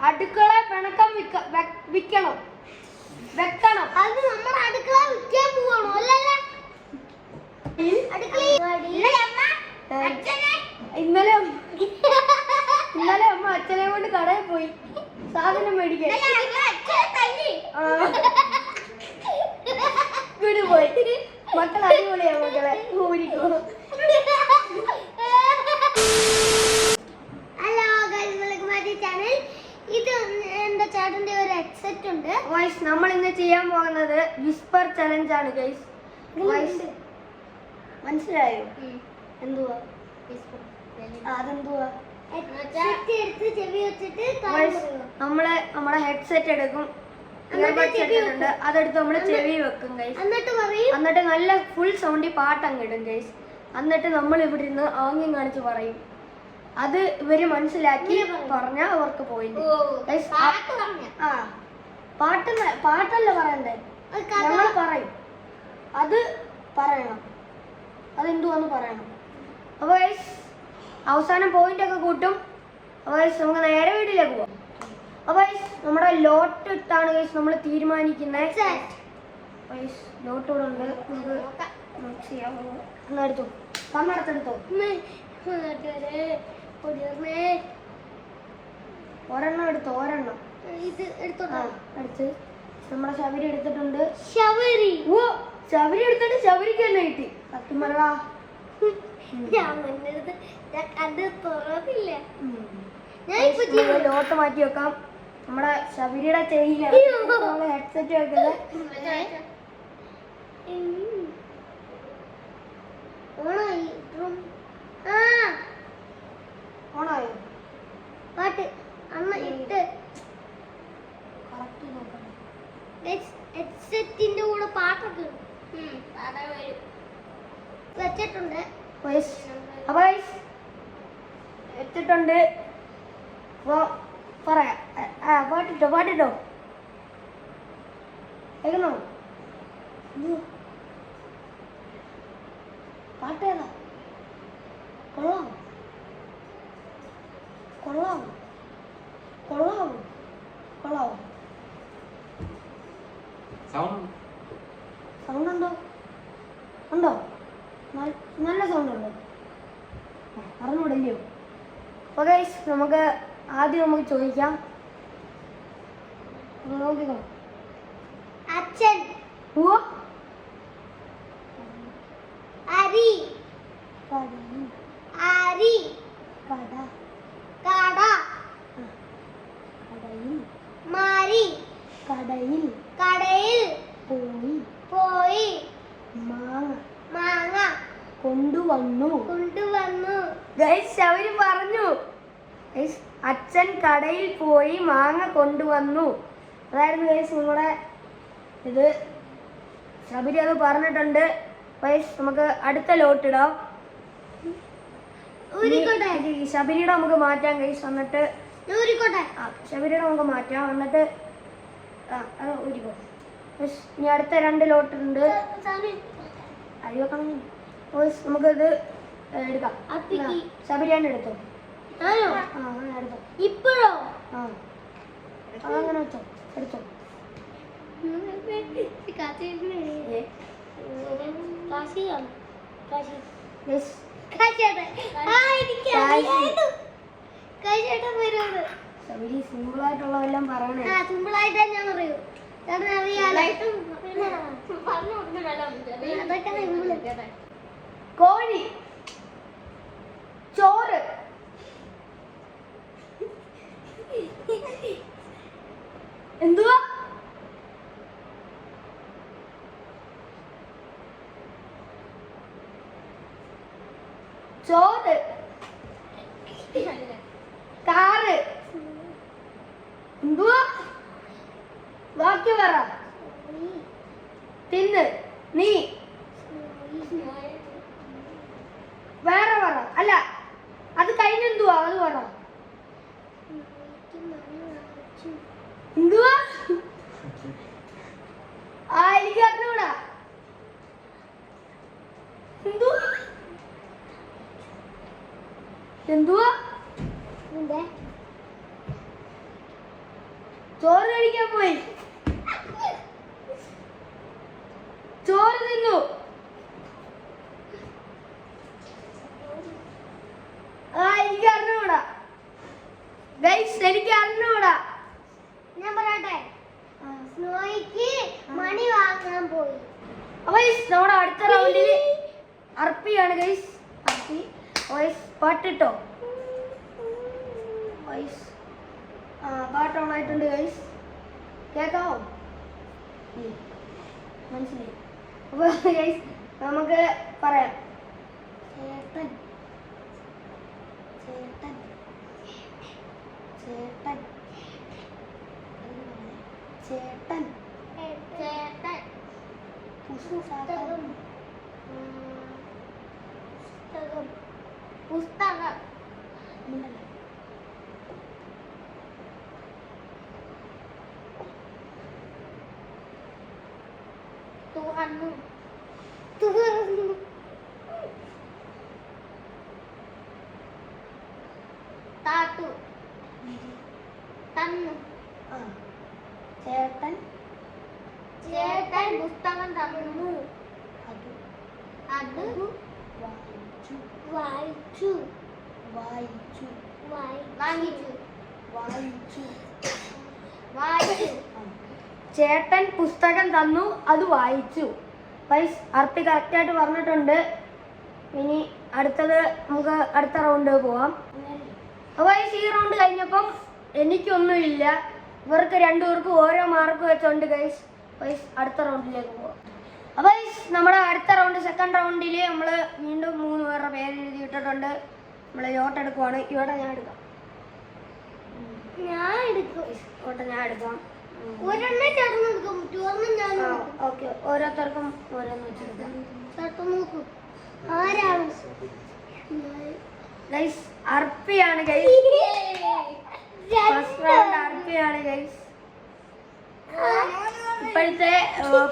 അടുക്കള പിണക്കം വിൽക്കണം വെക്കണം. അത് നമ്മുടെ അടുക്കള വിൽക്കാൻ പോവാണോ? അല്ലല്ലേ ഇന്നലെ അമ്മ അച്ഛനെ കൊണ്ട് കടയിൽ പോയി സാധനം മേടിക്കാൻ. വീട് പോയി. മക്കൾ അടിപൊളിയാ മക്കളെ. ഊരിക്കോ. Hello guys, welcome back to channel. ഇത് എന്റെ ചേട്ടന്റെ ഒരു ഹെഡ്സെറ്റ് ഉണ്ട്. ഗൈസ്, നമ്മൾ ഇന്ന് ചെയ്യാൻ പോകുന്നത് വിസ്പർ ചലഞ്ച് ആണ് ഗൈസ്. മനസ്സിലായോ എന്തുവാ? അതെന്തുവാ? നമ്മള് നമ്മുടെ ഹെഡ്സെറ്റ് എടുക്കും, അതെടുത്ത് നമ്മള് ചെവി വെക്കും ഗൈസ്. എന്നിട്ട് നല്ല ഫുൾ സൗണ്ടിൽ പാട്ട് അങ്ങ് ഇടും ഗൈസ്. എന്നിട്ട് നമ്മൾ ഇവിടെ ഇരുന്ന് ആംഗ്യം കാണിച്ച് പറയും. അത് ഇവര് മനസ്സിലാക്കി പറഞ്ഞാൽ അവർക്ക് പോയിന്റ്. പാട്ടല്ല പറയണ്ടേ, നമ്മൾ പറയും. അത് പറയണം, അതെന്തുവാന്ന് പറയണം. അപ്പൊ ഗൈസ് അവസാനം പോയിന്റ് ഒക്കെ കൂട്ടും. അപ്പൊ ഗൈസ് നമുക്ക് നേരെ വീട്ടിലേക്ക് പോവാം. അപ്പൊ ഗൈസ് നമ്മുടെ ലോട്ട് ഇട്ടാണ് ഗൈസ് നമ്മൾ തീരുമാനിക്കുന്നത്. ലോട്ട് ഇവിടെ ഉണ്ട്, നമുക്ക് മിക്സ് ചെയ്യാൻ പോകും. എടുത്തോ, കണ്ണെടുത്തെടുത്തോ. ഒരെണ്ണം എടുത്തോ, ഒരെണ്ണം ഇത് എടുത്തോ. എടുത്ത് നമ്മുടെ ശബരി എടുത്തിട്ടുണ്ട്. ശബരി എടുത്തിട്ട് ശബരിക്ക് തന്നെ കിട്ടി. സത്യമല്ല, ലോട്ട് മാറ്റി വെക്കാം. നമ്മുടെ ശബരിയുടെ ചെവിയിലാണ് നമ്മള് ഹെഡ്സെറ്റ് വെക്കുന്നത്. ഓണായോ പാട്ട്? അമ്മ ഇട്ട് കറക്റ്റ് നോക്കണം. ഹെഡ്സെറ്റിന്റെ കൂടെ പാട്ടൊക്കെ വെച്ചിട്ടുണ്ട്. അപ്പൊ എത്തിട്ടുണ്ട്. പറയാം. പാട്ടിട്ടോ കേൾക്കണോ? പാട്ടേതാ? കൊള്ളാവോ? സൗണ്ട് ഉണ്ടോ? നല്ല സൗണ്ട് ഉണ്ടോ? അറിഞ്ഞൂടല്ലയോ? അപ്പൊ ഗൈസ് നമുക്ക് ആദ്യം ചോദിക്കാം. നോക്കിക്കോ. അച്ഛൻ അരി അരി കട കട കടയിൽ മാരി കടയിൽ കടയിൽ പോയി മാങ്ങ കൊണ്ടുവന്നു. ഗൈസ് അവര് പറഞ്ഞു അച്ഛൻ കടയിൽ പോയി മാങ്ങ കൊണ്ടുവന്നു. അതായിരുന്നു ഗൈസ് നിങ്ങളുടെ ഇത്. ശബരി അത് പറഞ്ഞിട്ടുണ്ട്. ഗൈസ് നമുക്ക് അടുത്ത ലോട്ട് ഇടാം. ശബരിയുടെ നമുക്ക് മാറ്റാം ഗൈസ്. എന്നിട്ട് ശബരിയുടെ നമുക്ക് മാറ്റാം. എന്നിട്ട് അത് ഊരിക്കോ. ഇനി അടുത്ത 2 ലോട്ട് ഉണ്ട്. അരി വെക്കണം. നമുക്കിത് എടുക്കാം. ശബരിയാണ് എടുത്തോ. ഇപ്പോഴോ? അതങ്ങനെ വെച്ചോ, എടുത്തോ. ശബരി സിമ്പിൾ ആയിട്ടുള്ളതെല്ലാം പറയണേ. സിമ്പിളായിട്ടാ ഞാൻ പറയൂ. കോഴി, ചോറ്, എന്തുവാ? ചോറ്, കാറ്, എന്തുവാ? ബാക്കി പറ. തിന്ന്, നീ വേറെ പറ. അല്ല, അത് കഴിഞ്ഞെന്തുവാ? അത് പറ. എന്തുവാ? എനിക്ക് അറിഞ്ഞൂടാ. എന്തുവാ? ചോറ് കഴിക്കാൻ പോയി. ചോറ് തിന്നു. എനിക്ക് അറിഞ്ഞൂടാ ഗൈസ്, എനിക്ക് അറിഞ്ഞൂടാ. ഞാൻ പറയട്ടെ, സ്നോയ്ക്ക് മണി വാങ്ങാൻ പോയി. അപ്പൊ നമ്മുടെ അടുത്ത റൗണ്ടിൽ അർപ്പിയാണ് ഗൈസ്. അർപ്പി വോയിസ് പാട്ടിട്ടോ. വോയിസ് പാട്ട് ഓൺ ആയിട്ടുണ്ട് ഗൈസ്, കേൾക്കാമോ? മനസ്സിലായി. അപ്പൊ ഗൈസ് നമുക്ക് പറയാം. ചേട്ടൻ ചേട്ടൻ ചേട്ടൻ ചേട്ടൻ ചേട്ടൻ പുസ്തകം പുസ്തകം തുറന്നു തുറന്നു താത്തു തന്നു. ചേട്ടൻ ചേട്ടൻ പുസ്തകം തന്നു. അത് വായിച്ചു വായിച്ചു വായിച്ചു വാങ്ങിച്ചു വായിച്ചു. വായിച്ചു. ചേട്ടൻ പുസ്തകം തന്നു, അത് വായിച്ചു. വൈസ് അർപ്പി കറക്റ്റായിട്ട് പറഞ്ഞിട്ടുണ്ട്. ഇനി അടുത്തത് നമുക്ക് അടുത്ത റൗണ്ട് പോവാം. അപ്പോൾ ഈ റൗണ്ട് കഴിഞ്ഞപ്പം എനിക്കൊന്നുമില്ല, ഇവർക്ക് രണ്ടുപേർക്കും ഓരോ മാർക്ക് വെച്ചോണ്ട് ഗൈസ് വൈസ് അടുത്ത റൗണ്ടിലേക്ക് പോവാം. അപ്പോൾ നമ്മുടെ അടുത്ത റൗണ്ട് സെക്കൻഡ് റൗണ്ടിൽ നമ്മൾ വീണ്ടും 3 പേരുടെ പേര് എഴുതിയിട്ടിട്ടുണ്ട്. നമ്മൾ യോട്ട് എടുക്കുവാണ്. ഇവിടെ ഞാൻ എടുക്കാം. ഞാൻ എടുക്കും. യോട്ട് ഞാൻ എടുക്കാം. ഒരെണ്ണം ചേട്ടൻ എടുക്കും, മറ്റൊരെണ്ണം ഞാൻ ഓക്കെ, ഓരോരുത്തർക്കും ഓരോന്ന് വെച്ചെടുക്കാം. ചേട്ടൻ നോക്കും ആരാണ്. ഗൈസ് അർപ്പിയാണ് ഗൈസ്. ഫസ്റ്റ് റൗണ്ട് അർപ്പിയാണ് ഗൈസ്. ഇപ്പോഴത്തെ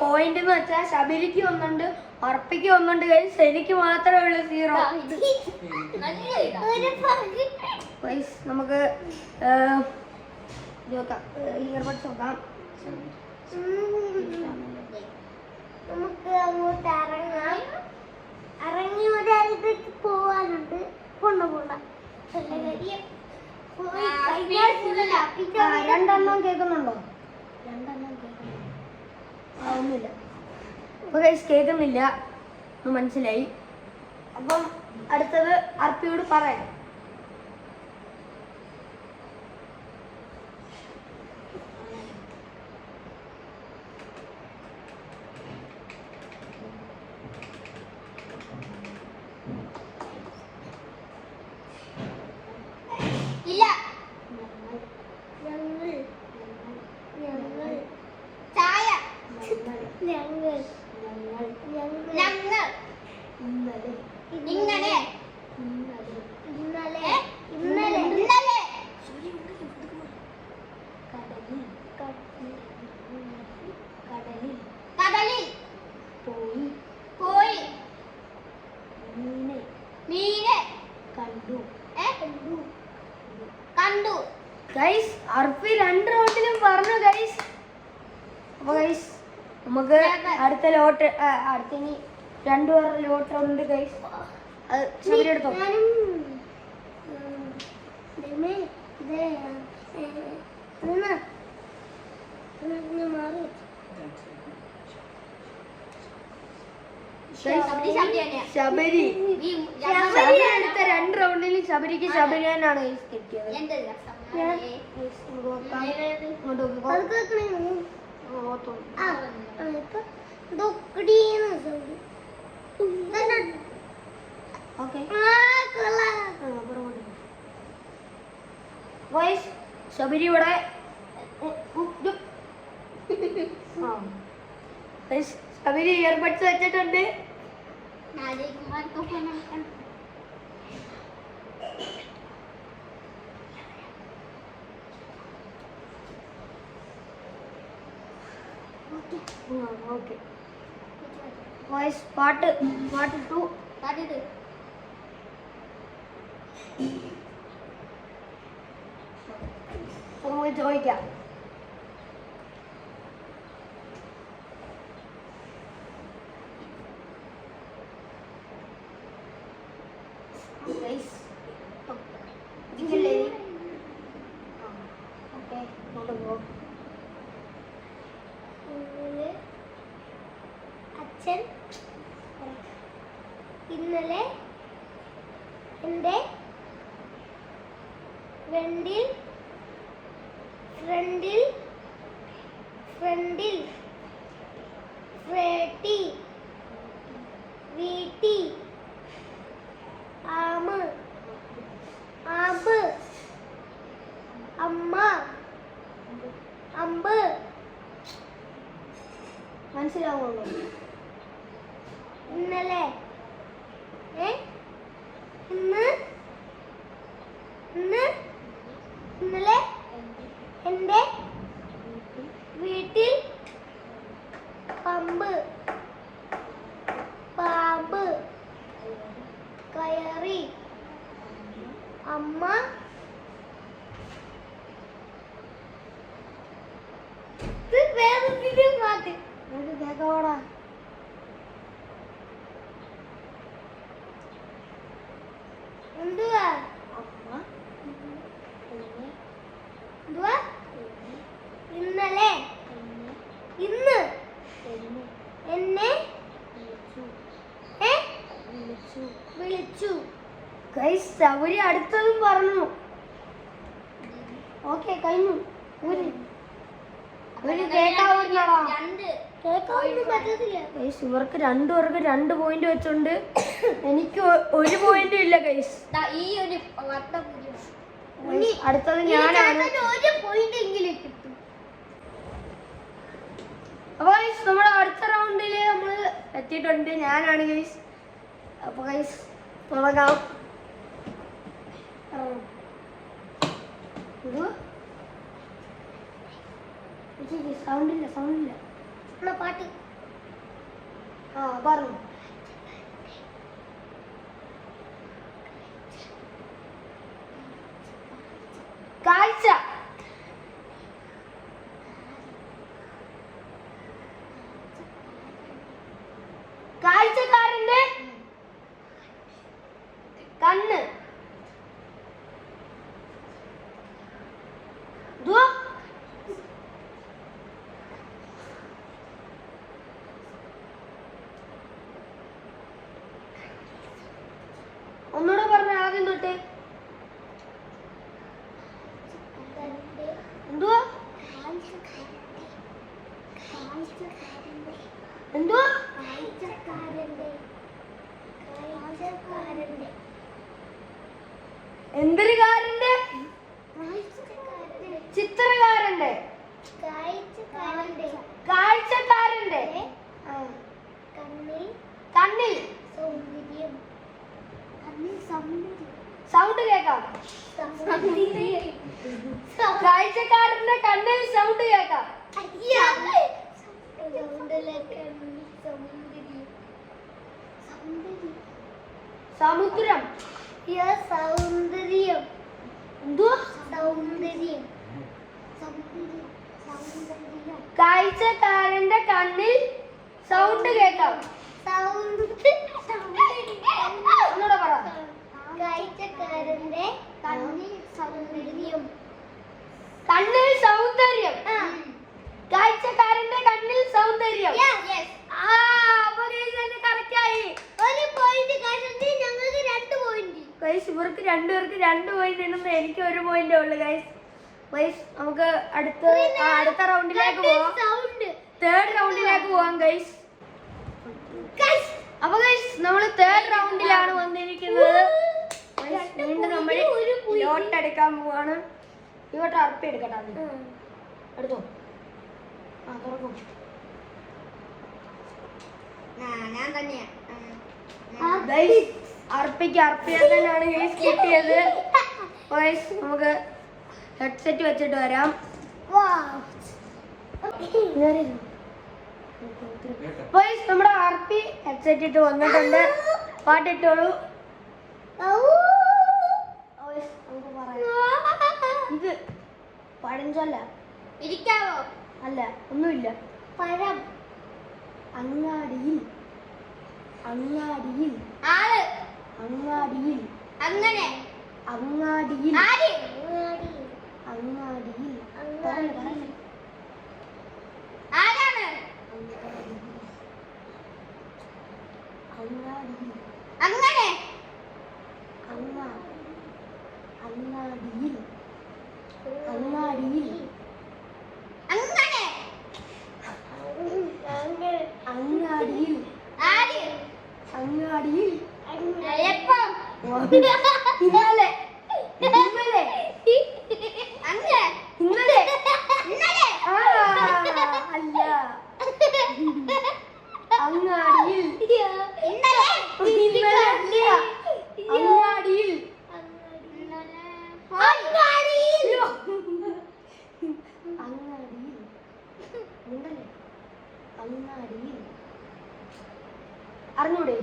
പോയിന്റ് എന്ന് വെച്ചാൽ ശബരിക്ക് ഒന്നുണ്ട്, അർപ്പിക്ക് ഒന്നുണ്ട് ഗൈസ്. എനിക്ക് മാത്രമേ ഉള്ളൂ 0. ഗൈസ് നമുക്ക് നോക്കാം, ഇയർബഡ്സ് നോക്കാം. നമുക്ക് അങ്ങോട്ട് ഇറങ്ങാം. ഇറങ്ങി ഒരാൾക്ക് പോവാനുണ്ട്. കൊണ്ടുപോണ്ട രണ്ടെണ്ണം കേൾക്കുന്നുണ്ടോ? രണ്ടെണ്ണം കേൾക്കുന്നുണ്ടോ? ഒന്നുമില്ല. അപ്പൊ ഗൈസ് കേൾക്കുന്നില്ല, മനസ്സിലായി. അപ്പം അടുത്തത് അർപ്പിയോട് പറയാം. ഇല്ല. ഞങ്ങൾ ഞങ്ങൾ ചായ ഞങ്ങൾ ഞങ്ങൾ ഞങ്ങൾ ഇന്നലെ ഇങ്ങനെ ഇന്നലെ ഇന്നലെ ഇന്നലെ ഇന്നലെ കടലിൽ കടലിൽ കടലിൽ പോയി പോയി മീനെ മീനെ കണ്ടു. കണ്ടു കണ്ടു. ഗൈസ് അർപ്പി 2 റൗണ്ടിലും പറഞ്ഞു ഗൈസ്. അപ്പൊ ഗൈസ് നമുക്ക് അടുത്ത ലോട്ട് അടുത്തിനി 2 പേരുടെ ലോട്ട് ഉണ്ട് ഗൈസ്. അത് ശബരി എടുത്തോ. ശബരി ശബരി എടുത്ത 2 റൗണ്ടിൽ ശബരിക്ക് ശബരിയാനാണ് ഗൈസ് കിട്ടിയത്. ശബരി ഇവിടെ ശബരി ഇയർബഡ്സ് വെച്ചിട്ടുണ്ട്. ഓക്കെ വോയിസ് പാട്ട് 2 പാട്ടിട്ട് നമുക്ക് ചോദിക്കാം. ഇന്നലെ എൻ്റെ ഫ്രണ്ടിൽ ഫ്രണ്ടി വീട്ടി ആമ് അമ്മ അമ്പ് മനസ്സിലാവുള്ളൂ. ഇന്നലെ ഇന്നലെ എൻ്റെ വീട്ടിൽ പാമ്പ് കയറി. അമ്മ വേറെ പാട്ട് കേക്കോടാ. എന്തുവാ ഇന്നലെ ഇന്ന് എന്നെ വിളിച്ചു. ഗൈസ് അവര് അടുത്തതും പറഞ്ഞു. ഓക്കെ കഴിഞ്ഞു. ഗൈസ് ഇവർക്ക് രണ്ടുപേർക്ക് 2 പോയിന്റ് വെച്ചുണ്ട്. എനിക്ക് 1 പോയിന്റും ഇല്ല ഗൈസ്. അടുത്തത് ഞാനാണ്. അപ്പൊ ഗൈസ് നമ്മുടെ അടുത്ത റൗണ്ടില് നമ്മള് എത്തിയിട്ടുണ്ട്. ഞാനാണ് ഗൈസ്. അപ്പൊ ഗൈസ് തുടങ്ങാം. സൗണ്ടില്ല പാട്ട് പറഞ്ഞു. കാഴ്ച കാഴ്ചക്കാരന്റെ കണ്ണ്. ഒന്നുകൂടെ പറഞ്ഞ ആദ്യം തൊട്ട്. എന്തുവാ എന്തുവാ എന്തൊരുകാരന്റെ ചിത്രകാരന്റെ കാഴ്ചക്കാരന്റെ കണ്ണിൽ സൗണ്ട് കേക്കാം. കാഴ്ചക്കാരന്റെ കണ്ണിൽ സൗണ്ട് കേക്കാം. സമുദ്രം സൗന്ദര്യം. എന്തുവാ സൗന്ദര്യം കാഴ്ചക്കാരന്റെ കണ്ണിൽ സൗണ്ട് കേക്കാം. ഒന്നുകൂടെ പറ. കാഴ്ചക്കാരന്റെ കണ്ണിൽ സൗന്ദര്യം. കണ്ണിൽ സൗന്ദര്യം. കാഴ്ചക്കാരന്റെ കണ്ണിൽ സൗന്ദര്യം. ഒരു പോയിന്റ് ഞങ്ങൾക്ക് 2 പോയിന്റ്. ഗൈസ് ഇവർക്ക് 2 പേർക്ക് 2 പോയിന്റ് ഉണ്ടെന്ന് എനിക്ക് 1 പോയിന്റേ ഉള്ളു ഗൈസ്. ഗൈസ് നമുക്ക് അടുത്ത റൗണ്ടിലേക്ക് പോവാം. തേർഡ് റൗണ്ടിലേക്ക് പോവാം ഗൈസ്. അപ്പൊ ഗൈസ് നമ്മള് തേർഡ് റൗണ്ടിലാണ് വന്നിരിക്കുന്നത്. വീണ്ടും നമ്മൾ ലോട്ട് എടുക്കാൻ പോവാണ്. ഇങ്ങോട്ട് അർപ്പി എടുക്കട്ടെ. എടുത്തോ. തുറക്കും. ഞാൻ തന്നെയാ. അർപ്പിക്ക് അർപ്പിയെ തന്നെയാണ് ഗൈസ് കിട്ടിയത്. ഗൈസ് നമുക്ക് ഹെഡ്സെറ്റ് വെച്ചിട്ട് വരാം. ഗൈസ് നമ്മുടെ അർപ്പി ഹെഡ്സെറ്റ് ഇട്ട് വന്നിട്ടുണ്ട്. പാട്ടിട്ടോളൂ. ഇത് പഴഞ്ചൊല്ല. ഇരിക്കാവോ? അല്ല ഒന്നുമില്ല. പഴം. അങ്ങാടിയിൽ അങ്ങാടിയിൽ ആള്. അങ്ങാടിയിൽ അങ്ങനെ. അങ്ങാടിയിൽ ആര്? അങ്ങാടിയിൽ ആരാണ്? അങ്ങാടിയിൽ അങ്ങനെ. അറിഞ്ഞൂടെ?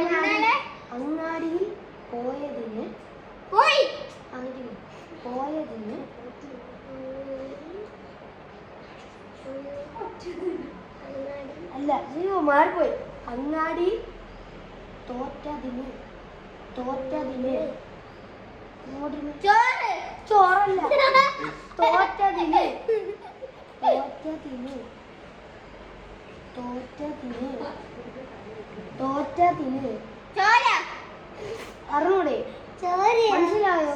ഇന്നലെ അങ്ങാടിയിൽ പോയതിന് പോയി പോയതിന് അല്ല നീയോ മാറിപ്പോയി. അങ്ങാടി തോറ്റതിന് ചോറല്ല തോറ്റതിന് അറിഞ്ഞൂടെ? മനസ്സിലായോ?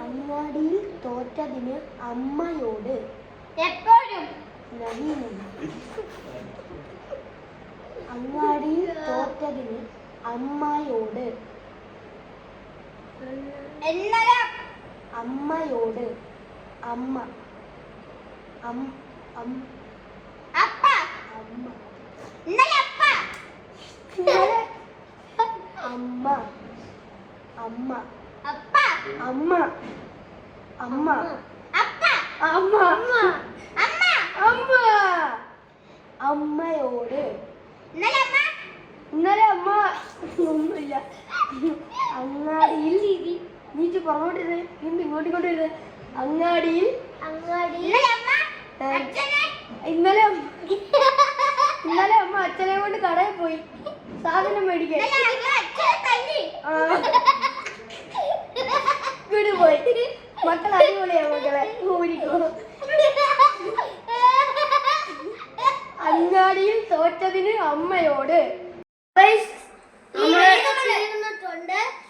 അങ്ങാടിയിൽ തോറ്റതിന് അമ്മയോട് എപ്പോഴും അങ്ങാടിയിൽ തോറ്റതിന് അമ്മയോട് ഇന്നലെ അമ്മയോട് അമ്മ അപ്പ ഇന്നലെ അപ്പ അമ്മ അമ്മ അപ്പ അമ്മ അമ്മ അപ്പ അമ്മ അമ്മ അമ്മ അമ്മയോട് ഇന്നലെ അമ്മ ഒന്നുമില്ല. അങ്ങാടിയിൽ നീച്ച് പറഞ്ഞോണ്ടിരുന്നത് ഇങ്ങോട്ട് വരുന്നത്. അങ്ങാടിയിൽ ഇന്നലെ അമ്മ അച്ഛനെ കൊണ്ട് കടയിൽ പോയി സാധനം മേടിക്കാൻ. വീട് പോയി. മക്കൾ അടിപൊളിയാ മക്കളെ. ഊരിക്കോ. അങ്ങാടിയിൽ തോറ്റതിന് അമ്മയോട്.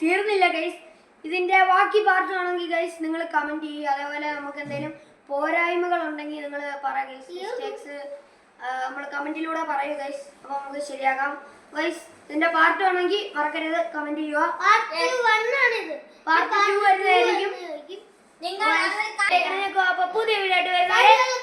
തീർന്നില്ല ഗൈസ്. ഇതിന്റെ ബാക്കി പാർട്ട് ആണെങ്കിൽ ഗൈസ് നിങ്ങൾ കമന്റ് ചെയ്യുക. അതേപോലെ നമുക്ക് എന്തെങ്കിലും പോരായ്മകൾ ഉണ്ടെങ്കിൽ നിങ്ങൾ പറ ഗൈസ്. മിസ്റ്റേക്സ് നമ്മൾ കമന്റിലൂടെ പറയൂ ഗൈസ്. അപ്പൊ നമുക്ക് ശരിയാക്കാം ഗൈസ്. ഇതിന്റെ പാർട്ട് ആണെങ്കിൽ മറക്കരുത് കമന്റ് ചെയ്യുക. പാർട്ട് 2 വരുന്നതായിരിക്കും. പുതിയ വീഡിയോ ആയിട്ട് വരുന്നത്.